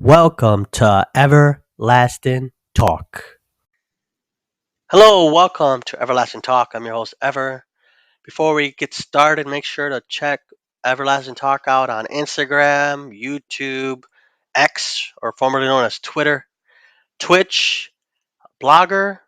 Welcome to Everlasting Talk. Hello, welcome to Everlasting Talk. I'm your host, Ever. Before we get started, make sure to check Everlasting Talk out on Instagram, YouTube, X, or formerly known as Twitter, Twitch, Blogger,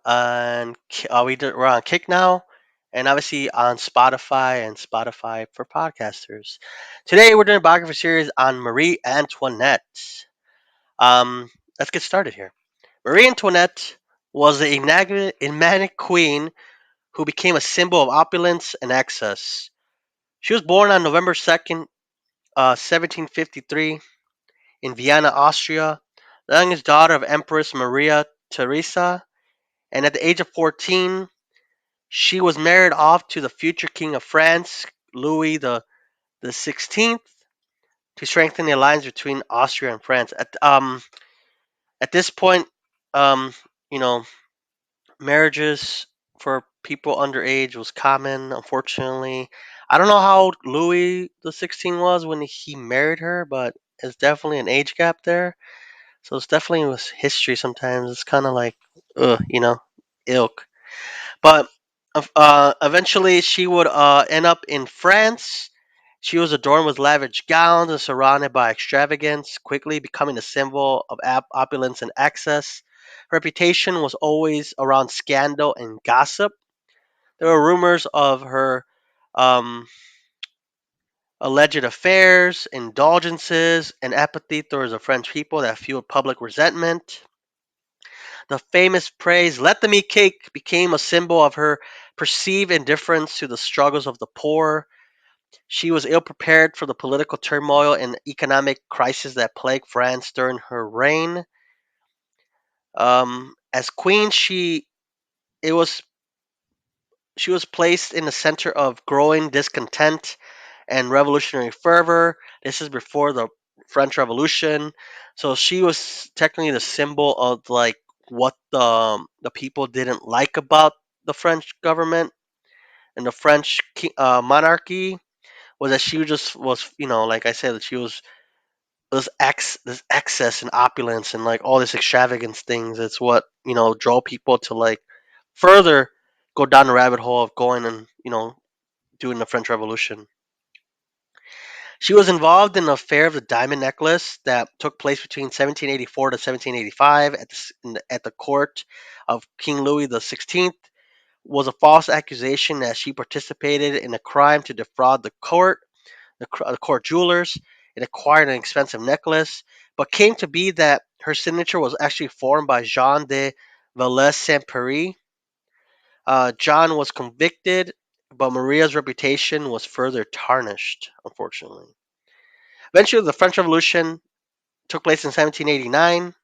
and we're on Kick now, and obviously on Spotify and Spotify for podcasters. Today, we're doing a biography series on Marie Antoinette. Um, let's get started here. Marie Antoinette was the enigmatic queen who became a symbol of opulence and excess. She was born on November 2nd, 1753, in Vienna, Austria, the youngest daughter of Empress Maria Theresa, and at the age of 14, she was married off to the future King of France, Louis the 16th, to strengthen the alliance between Austria and France. At this point, um, you know, marriages for people underage was common, unfortunately. I don't know how old Louis the 16 was when he married her, but it's definitely an age gap there. So it's definitely with history sometimes. It's kind of like, ilk. But eventually she would end up in France. She was adorned with lavish gowns and surrounded by extravagance, quickly becoming a symbol of opulence and excess. Her reputation was always around scandal and gossip. There were rumors of her um, alleged affairs, indulgences, and apathy towards the French people that fueled public resentment. The famous phrase, "let them eat cake," became a symbol of her perceived indifference to the struggles of the poor. She was ill prepared for the political turmoil and economic crisis that plagued France during her reign. As queen, it was she was placed in the center of growing discontent and revolutionary fervor. This is before the French Revolution, so she was technically the symbol of like what the people didn't like about the French government and the French monarchy was that she just was, like I said, that she was this excess and opulence and like all this extravagance things. It's what draw people to like further go down the rabbit hole of going and doing the French Revolution. She was involved in the affair of the diamond necklace that took place between 1784 to 1785 at the court of King Louis the 16th. Was a false accusation that she participated in a crime to defraud the court jewelers, and acquired an expensive necklace, but came to be that her signature was actually formed by Jean de Villers-Saint-Péry. John was convicted, but Maria's reputation was further tarnished, unfortunately. Eventually, the French Revolution took place in 1789,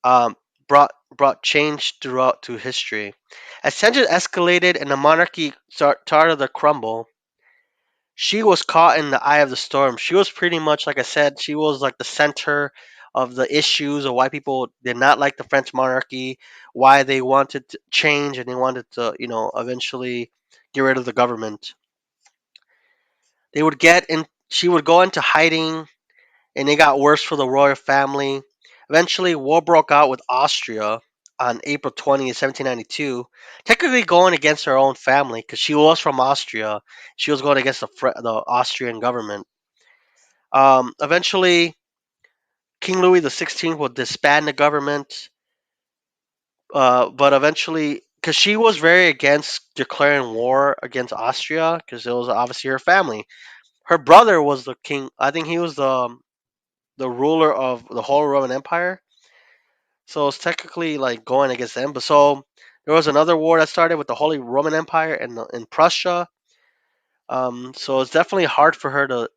um, brought change throughout to history. As tensions escalated and the monarchy started to crumble, she was caught in the eye of the storm. She was pretty much, like I said, she was like the center of the issues of why people did not like the French monarchy, why they wanted to change and they wanted to, eventually get rid of the government. They would get in, she would go into hiding, and it got worse for the royal family. Eventually, war broke out with Austria on April 20th, 1792, technically going against her own family because she was from Austria. She was going against the Austrian government. Eventually, King Louis the 16th would disband the government, but eventually, because she was very against declaring war against Austria, because it was obviously her family. Her brother was the king. I think he was the ruler of the whole Roman Empire. So it's technically like going against them. But so there was another war that started with the Holy Roman Empire in Prussia. So it's definitely hard for her to,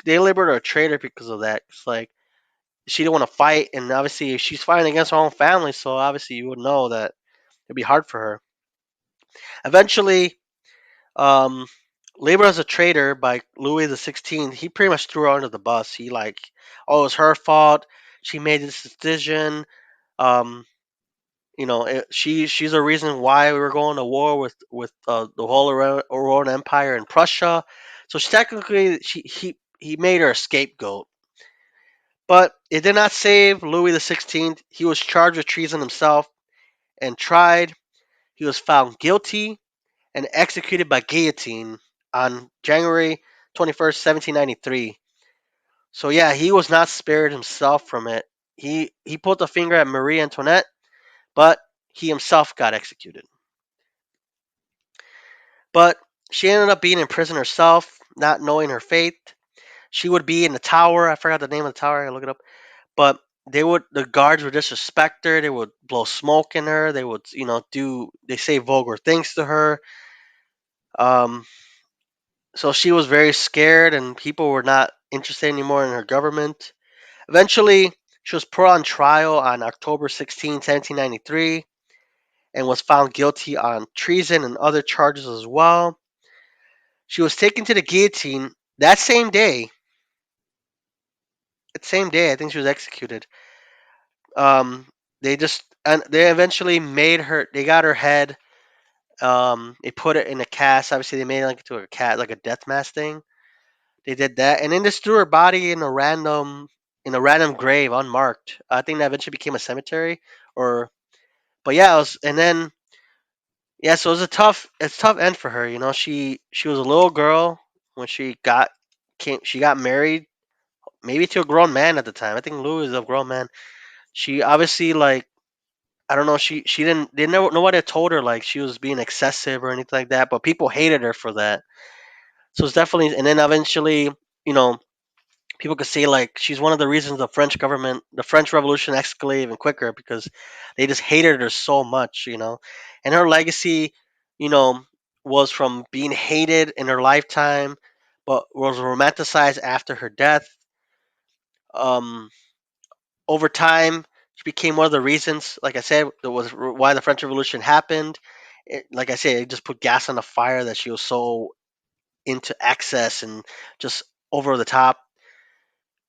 they labeled her a traitor because of that. It's like she didn't want to fight, and obviously she's fighting against her own family. So obviously you would know that it'd be hard for her. Eventually, um, labeled as a traitor by Louis the 16th, he pretty much threw her under the bus. He like, oh, it's her fault. She made this decision. Um, she's a reason why we were going to war with the whole Roman Empire in Prussia. So she technically he made her a scapegoat. But it did not save Louis XVI. He was charged with treason himself and tried. He was found guilty and executed by guillotine on January 21st, 1793. So yeah, he was not spared himself from it. He pulled the finger at Marie Antoinette, but he himself got executed. But she ended up being in prison herself, not knowing her fate. She would be in the tower. I forgot the name of the tower. I look it up. But the guards would disrespect her. They would blow smoke in her. They would they say vulgar things to her. Um, so she was very scared, and people were not interested anymore in her government. Eventually, she was put on trial on October 16, 1793, and was found guilty on treason and other charges as well. She was taken to the guillotine that same day. That same day, I think she was executed. Um, they eventually made her. They got her head. They put it in a cast. Obviously, they made it like into a cat, like a death mask thing. They did that, and then just threw her body in a random grave, unmarked. I think that eventually became a cemetery, or but yeah, it was, and then yeah, so it was it's a tough end for her. She was a little girl when she got married, maybe to a grown man at the time. I think Louis was a grown man. She obviously like I don't know. She didn't. They never. Nobody had told her like she was being excessive or anything like that. But people hated her for that. So it's definitely. And then eventually, you know, people could say like she's one of the reasons the French Revolution escalated even quicker because they just hated her so much. And her legacy, you know, was from being hated in her lifetime, but was romanticized after her death. Um, Over time, she became one of the reasons, like I said, that was why the French Revolution happened. Like I said, it just put gas on the fire that she was so into excess and just over the top.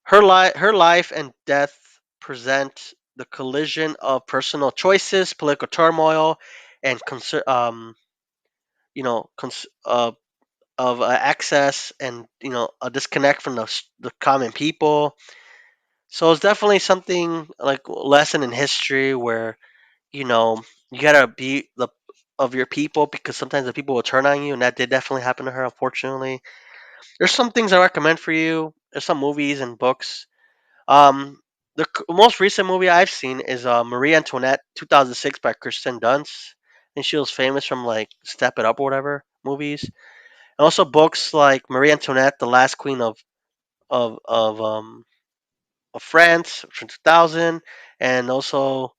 Her life and death present the collision of personal choices, political turmoil, and you know, cons- of excess and a disconnect from the common people. So it's definitely something like lesson in history where you know, you gotta be the of your people because sometimes the people will turn on you, and that did definitely happen to her, unfortunately. There's some things I recommend for you. There's some movies and books. Um, most recent movie I've seen is Marie Antoinette, 2006 by Kristen Dunst. And she was famous from like Step It Up or whatever movies, and also books like Marie Antoinette, the Last Queen of of um of France from 2000, and also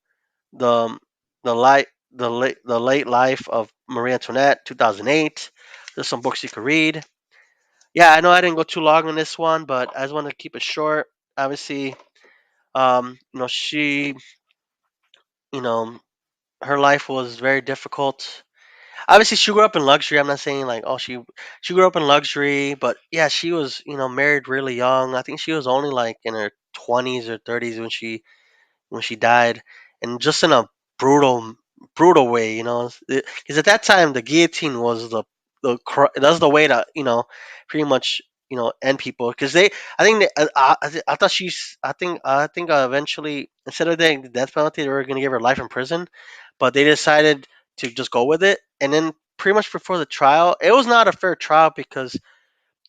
the the late life of Marie Antoinette, 2008. There's some books you could read. Yeah, I know I didn't go too long on this one, but I just wanted to keep it short. Obviously, she, you know, her life was very difficult. Obviously, she grew up in luxury. I'm not saying like, oh, she grew up in luxury, but yeah, she was, married really young. I think she was only like in her 20s or 30s when she died, and just in a brutal, brutal way. Because at that time the guillotine was that's the way to pretty much end people. Because I think I thought I think eventually instead of the death penalty they were going to give her life in prison, but they decided to just go with it. And then pretty much before the trial, it was not a fair trial because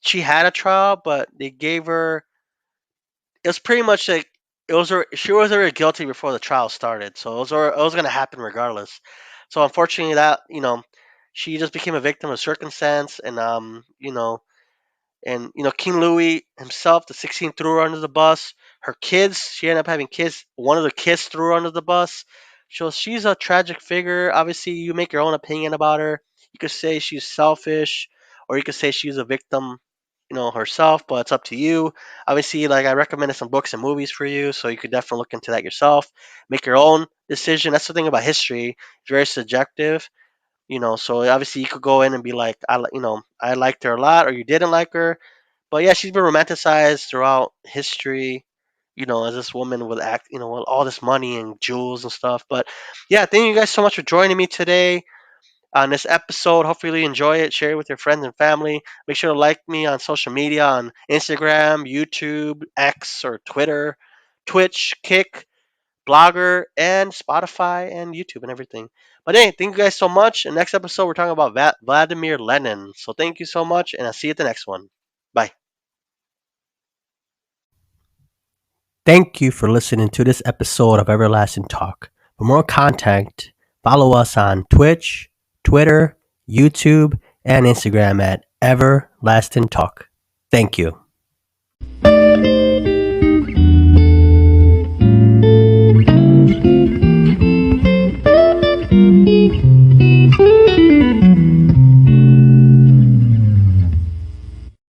she had a trial, but they gave her it was pretty much like she was already guilty before the trial started, so it was going to happen regardless. So unfortunately, that she just became a victim of circumstance, and King Louis himself, the 16th, threw her under the bus. Her kids, she ended up having kids. One of the kids threw her under the bus. So she's a tragic figure. Obviously, you make your own opinion about her. You could say she's selfish, or you could say she's a victim, herself. But it's up to you. Obviously, like I recommended some books and movies for you, so you could definitely look into that yourself. Make your own decision. That's the thing about history; it's very subjective. So obviously you could go in and be like, I liked her a lot, or you didn't like her, but yeah, she's been romanticized throughout history, as this woman with with all this money and jewels and stuff. But yeah, thank you guys so much for joining me today on this episode. Hopefully you enjoy it. Share it with your friends and family. Make sure to like me on social media on Instagram, YouTube, X, or Twitter. Twitch, Kick, Blogger, and Spotify and YouTube and everything. But hey, thank you guys so much. In the next episode, we're talking about Vladimir Lenin. So thank you so much, and I'll see you at the next one. Bye. Thank you for listening to this episode of Everlasting Talk. For more content, follow us on Twitch, Twitter, YouTube, and Instagram at Everlasting Talk. Thank you.